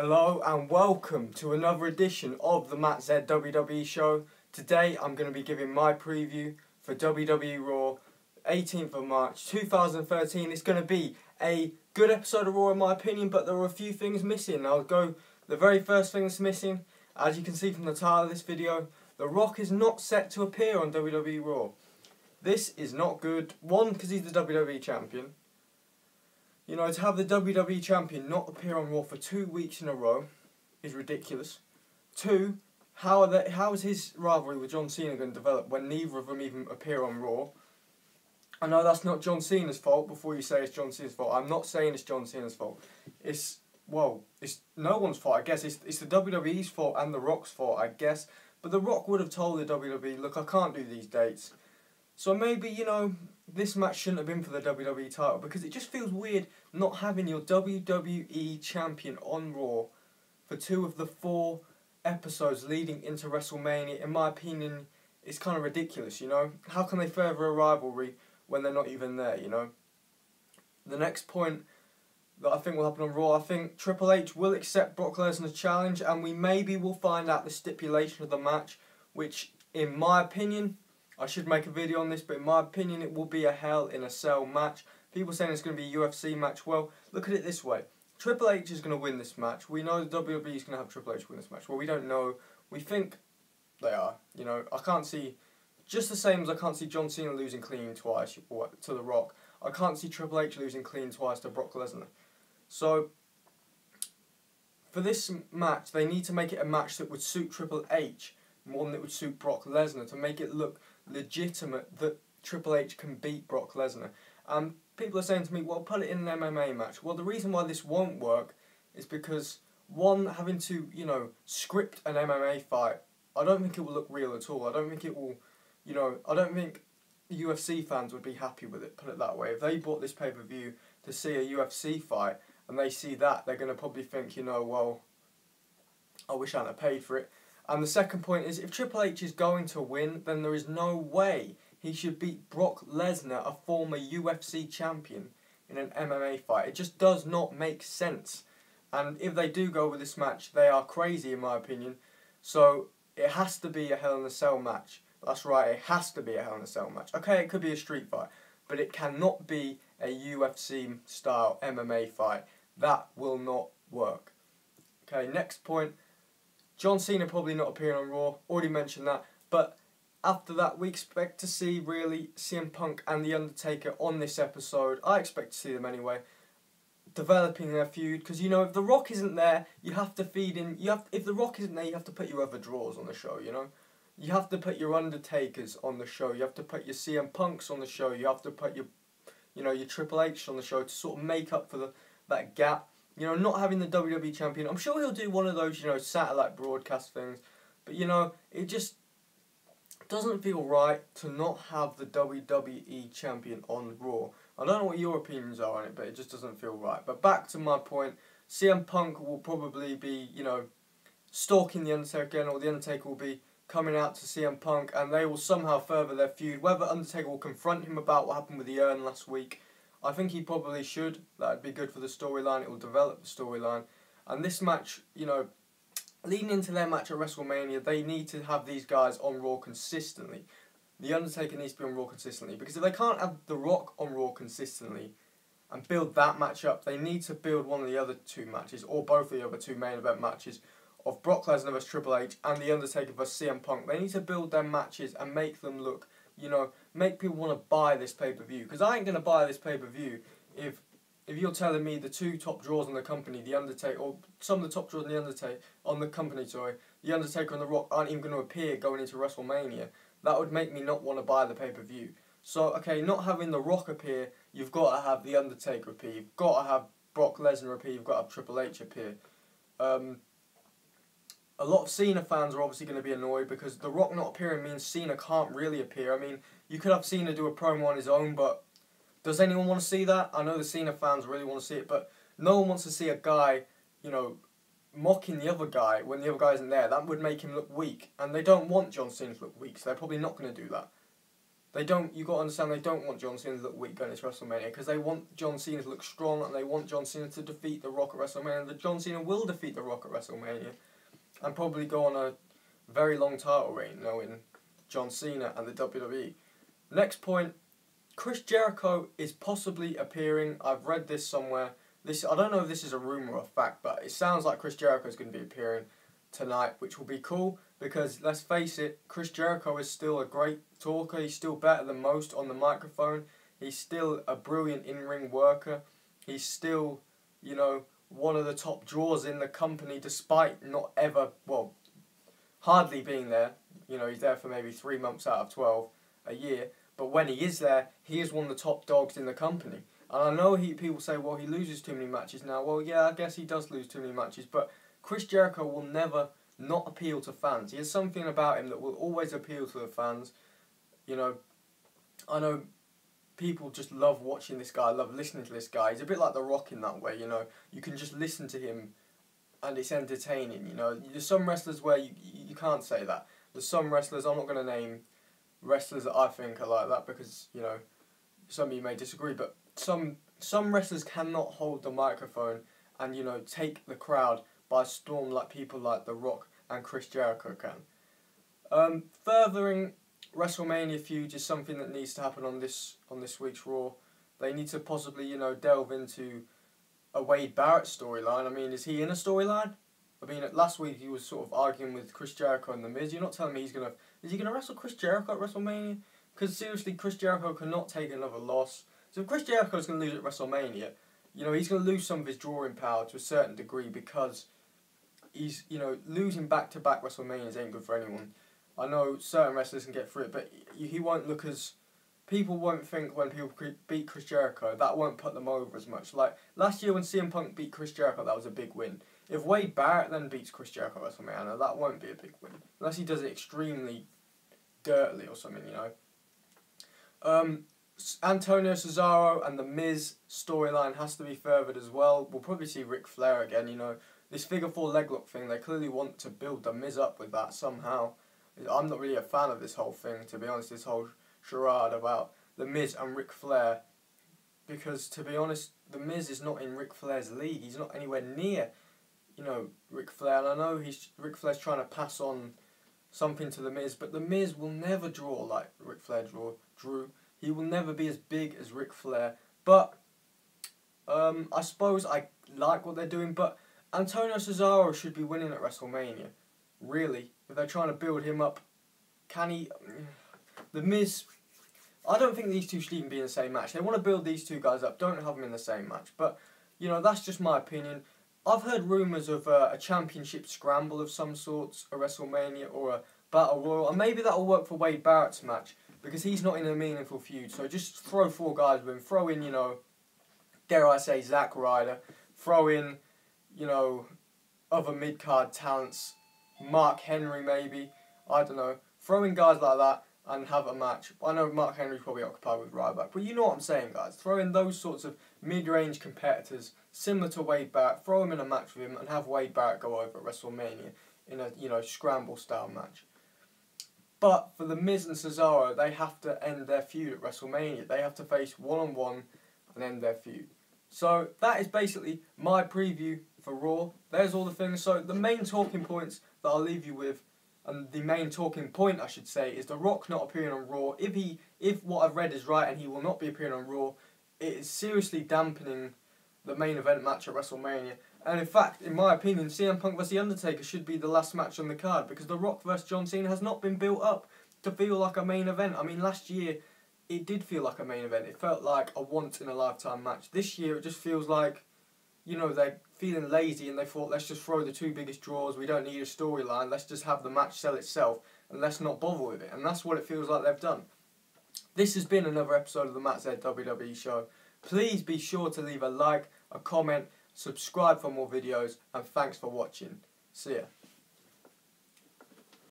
Hello and welcome to another edition of the Matt Z WWE show. Today I'm going to be giving my preview for WWE Raw 18th of March 2013. It's going to be a good episode of Raw in my opinion, but there are a few things missing. I'll go the very first thing that's missing. As you can see from the title of this video, The Rock is not set to appear on WWE Raw. This is not good. One, because he's the WWE Champion. You know, to have the WWE Champion not appear on Raw for 2 weeks in a row is ridiculous. Two, how is his rivalry with John Cena going to develop when neither of them even appear on Raw? I know that's not John Cena's fault. Before you say it's John Cena's fault, I'm not saying it's John Cena's fault. It's no one's fault, I guess. It's the WWE's fault and The Rock's fault, I guess. But The Rock would have told the WWE, look, I can't do these dates. So maybe, you know, this match shouldn't have been for the WWE title, because it just feels weird not having your WWE Champion on Raw for 2 of the 4 episodes leading into WrestleMania. In my opinion, it's kind of ridiculous, you know? How can they further a rivalry when they're not even there, you know? The next point that I think will happen on Raw, I think Triple H will accept Brock Lesnar's challenge, and we maybe will find out the stipulation of the match, which, in my opinion, I should make a video on this, but in my opinion it will be a Hell in a Cell match. People saying it's going to be a UFC match. Well, look at it this way. Triple H is going to win this match. We know the WWE is going to have Triple H win this match. Well, we don't know. We think they are. You know, I can't see, just the same as I can't see John Cena losing clean twice to The Rock, I can't see Triple H losing clean twice to Brock Lesnar. So, for this match, they need to make it a match that would suit Triple H more than it would suit Brock Lesnar, to make it look legitimate that Triple H can beat Brock Lesnar. People are saying to me, well, put it in an MMA match. Well, the reason why this won't work is because, one, having to, you know, script an MMA fight, I don't think it will look real at all. I don't think it will, you know, I don't think UFC fans would be happy with it, put it that way. If they bought this pay-per-view to see a UFC fight, and they see that, they're going to probably think, you know, well, I wish I hadn't paid for it. And the second point is, if Triple H is going to win, then there is no way he should beat Brock Lesnar, a former UFC champion, in an MMA fight. It just does not make sense. And if they do go with this match, they are crazy in my opinion. So it has to be a Hell in a Cell match. That's right, it has to be a Hell in a Cell match. Okay, it could be a street fight, but it cannot be a UFC style MMA fight. That will not work. Okay, next point. John Cena probably not appearing on Raw, already mentioned that, but after that we expect to see really CM Punk and The Undertaker on this episode. I expect to see them anyway, developing their feud, because you know, if The Rock isn't there, you have to feed in, if The Rock isn't there, you have to put your other draws on the show, you know? You have to put your Undertakers on the show, you have to put your CM Punks on the show, you have to put your, you know, your Triple H on the show to sort of make up for that gap. You know, not having the WWE Champion, I'm sure he'll do one of those, you know, satellite broadcast things. But, you know, it just doesn't feel right to not have the WWE Champion on Raw. I don't know what your opinions are on it, but it just doesn't feel right. But back to my point, CM Punk will probably be, you know, stalking The Undertaker again, or The Undertaker will be coming out to CM Punk, and they will somehow further their feud. Whether Undertaker will confront him about what happened with the urn last week, I think he probably should. That'd be good for the storyline. It will develop the storyline. And this match, you know, leading into their match at WrestleMania, they need to have these guys on Raw consistently. The Undertaker needs to be on Raw consistently, because if they can't have The Rock on Raw consistently and build that match up, they need to build one of the other 2 matches, or both of the other 2 main event matches, of Brock Lesnar vs Triple H and The Undertaker vs CM Punk. They need to build their matches and make them look, you know, make people want to buy this pay-per-view. Because I ain't going to buy this pay-per-view if you're telling me the 2 top draws on the company, The Undertaker, or some of the top draws on the company, The Undertaker and The Rock aren't even going to appear going into WrestleMania. That would make me not want to buy the pay-per-view. So, okay, not having The Rock appear, you've got to have The Undertaker appear. You've got to have Brock Lesnar appear. You've got to have Triple H appear. A lot of Cena fans are obviously going to be annoyed, because The Rock not appearing means Cena can't really appear. I mean, you could have Cena do a promo on his own, but does anyone want to see that? I know the Cena fans really want to see it, but no one wants to see a guy, you know, mocking the other guy when the other guy isn't there. That would make him look weak, and they don't want John Cena to look weak, so they're probably not going to do that. They don't. You got to understand. They don't want John Cena to look weak going into WrestleMania because they want John Cena to look strong and they want John Cena to defeat The Rock at WrestleMania. And John Cena will defeat The Rock at WrestleMania, and probably go on a very long title reign, knowing John Cena and the WWE. Next point: Chris Jericho is possibly appearing. I've read this somewhere. I don't know if this is a rumor or a fact, but it sounds like Chris Jericho is going to be appearing tonight, which will be cool because let's face it, Chris Jericho is still a great talker. He's still better than most on the microphone. He's still a brilliant in-ring worker. He's still, you know, one of the top draws in the company despite not ever, well, hardly being there. You know, he's there for maybe 3 months out of 12 a year. But when he is there, he is one of the top dogs in the company. And I know people say, well, he loses too many matches now. Well, yeah, I guess he does lose too many matches. But Chris Jericho will never not appeal to fans. He has something about him that will always appeal to the fans. You know, I know people just love watching this guy, love listening to this guy. He's a bit like The Rock in that way, you know. You can just listen to him and it's entertaining, you know. There's some wrestlers where you can't say that. There's some wrestlers, I'm not going to name wrestlers that I think are like that because, you know, some of you may disagree, but some wrestlers cannot hold the microphone and, you know, take the crowd by storm like people like The Rock and Chris Jericho can. Furthering WrestleMania feud is something that needs to happen on this week's Raw. They need to possibly, you know, delve into a Wade Barrett storyline. I mean, is he in a storyline? I mean, last week he was sort of arguing with Chris Jericho and The Miz. You're not telling me is he gonna wrestle Chris Jericho at WrestleMania? Because seriously, Chris Jericho cannot take another loss. So if Chris Jericho is going to lose at WrestleMania, you know, he's going to lose some of his drawing power to a certain degree because he's, you know, losing back-to-back WrestleManias ain't good for anyone. I know certain wrestlers can get through it, but he won't look as... People won't think when people beat Chris Jericho, that won't put them over as much. Like, last year when CM Punk beat Chris Jericho, that was a big win. If Wade Barrett then beats Chris Jericho at WrestleMania, that won't be a big win. Unless he does it extremely dirtily or something, you know. Antonio Cesaro and The Miz storyline has to be furthered as well. We'll probably see Ric Flair again, you know. This figure 4 leg lock thing, they clearly want to build The Miz up with that somehow. I'm not really a fan of this whole thing, to be honest, this whole charade about The Miz and Ric Flair. Because, to be honest, The Miz is not in Ric Flair's league. He's not anywhere near, you know, Ric Flair. And I know Ric Flair's trying to pass on something to The Miz, but The Miz will never draw like Ric Flair drew. He will never be as big as Ric Flair. But I suppose I like what they're doing. But Antonio Cesaro should be winning at WrestleMania. Really. If they're trying to build him up. Can he... The Miz... I don't think these two should even be in the same match. They want to build these two guys up. Don't have them in the same match. But, you know, that's just my opinion. I've heard rumours of a championship scramble of some sorts. A WrestleMania or a Battle Royal. And maybe that'll work for Wade Barrett's match. Because he's not in a meaningful feud. So just throw 4 guys with him. Throw in, you know, dare I say, Zack Ryder. Throw in, you know, other mid-card talents. Mark Henry, maybe. I don't know. Throw in guys like that and have a match. I know Mark Henry's probably occupied with Ryback. But you know what I'm saying, guys. Throw in those sorts of mid-range competitors, similar to Wade Barrett. Throw him in a match with him and have Wade Barrett go over at WrestleMania in a, you know, scramble-style match. But for The Miz and Cesaro, they have to end their feud at WrestleMania. They have to face one-on-one and end their feud. So that is basically my preview for Raw. There's all the things. So the main talking points that I'll leave you with, and the main talking point I should say, is The Rock not appearing on Raw. If what I've read is right and he will not be appearing on Raw, it is seriously dampening the main event match at WrestleMania. And in fact, in my opinion, CM Punk vs. The Undertaker should be the last match on the card because The Rock vs. John Cena has not been built up to feel like a main event. I mean, last year, it did feel like a main event. It felt like a once-in-a-lifetime match. This year, it just feels like, you know, they're feeling lazy and they thought, let's just throw the 2 biggest draws. We don't need a storyline. Let's just have the match sell itself and let's not bother with it. And that's what it feels like they've done. This has been another episode of the Matt Z WWE Show. Please be sure to leave a like, a comment, subscribe for more videos, and thanks for watching. See ya.